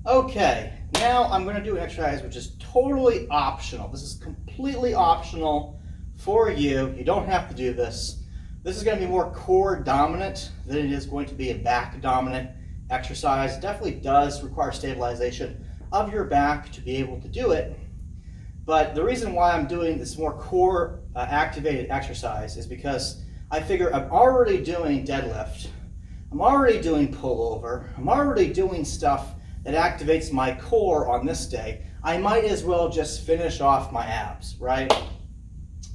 Okay, now I'm going to do an exercise which is totally optional. This is completely optional for you. You don't have to do this. This is going to be more core dominant than it is going to be a back dominant exercise. It definitely does require stabilization of your back to be able to do it. But the reason why I'm doing this more core activated exercise is because I figure I'm already doing deadlift. I'm already doing pullover. I'm already doing stuff that activates my core on this day. I might as well just finish off my abs, right?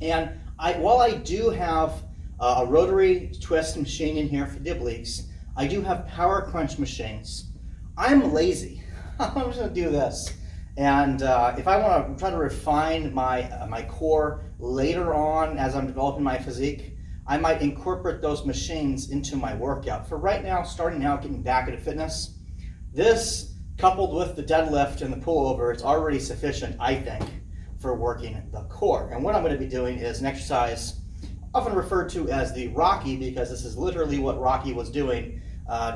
And while I do have a rotary twist machine in here for the obliques, I do have power crunch machines. I'm lazy. I'm just gonna do this. And if I want to try to refine my core later on as I'm developing my physique, I might incorporate those machines into my workout. For right now, starting out, getting back into fitness, this coupled with the deadlift and the pullover, it's already sufficient, I think, for working the core. And what I'm going to be doing is an exercise often referred to as the Rocky, because this is literally what Rocky was doing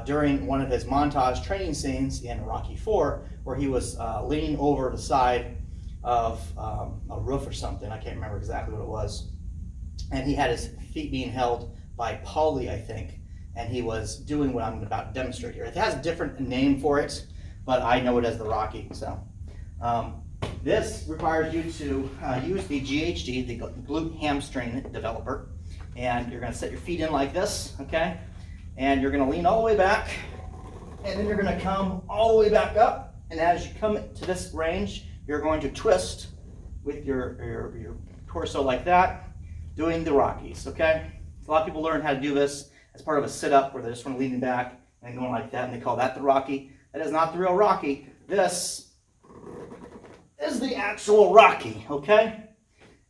during one of his montage training scenes in Rocky IV, where he was leaning over the side of a roof or something. I can't remember exactly what it was. And he had his feet being held by Polly, I think, and he was doing what I'm about to demonstrate here. It has a different name for it, but I know it as the Rocky. So this requires you to use the GHD, the glute hamstring developer, and you're going to set your feet in like this, okay? And you're going to lean all the way back, and then you're going to come all the way back up, and as you come to this range, you're going to twist with your torso like that, doing the Rockies, okay? A lot of people learn how to do this as part of a sit-up where they're just leaning back and going like that, and they call that the Rocky. That is not the real Rocky. This is the actual Rocky, okay?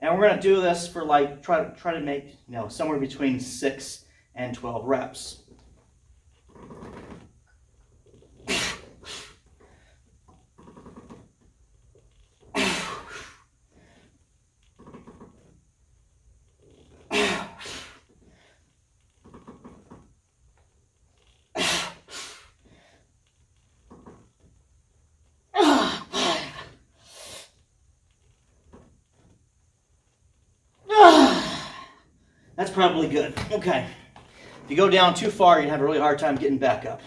And we're going to do this for like, try to make, somewhere between 6 and 12 reps. That's probably good. Okay. If you go down too far, you'd have a really hard time getting back up.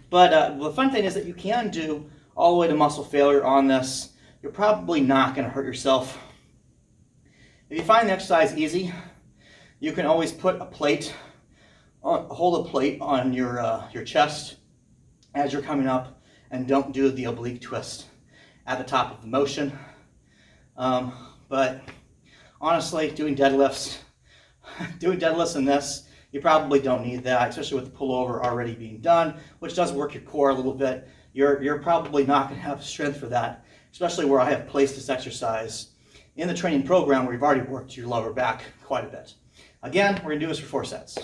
But the fun thing is that you can do all the way to muscle failure on this. You're probably not going to hurt yourself. If you find the exercise easy, you can always put a plate, hold a plate on your chest as you're coming up, and don't do the oblique twist at the top of the motion. But honestly, doing deadlifts in this, you probably don't need that, especially with the pullover already being done, which does work your core a little bit. You're probably not going to have strength for that, especially where I have placed this exercise in the training program where you've already worked your lower back quite a bit. Again, we're going to do this for 4 sets.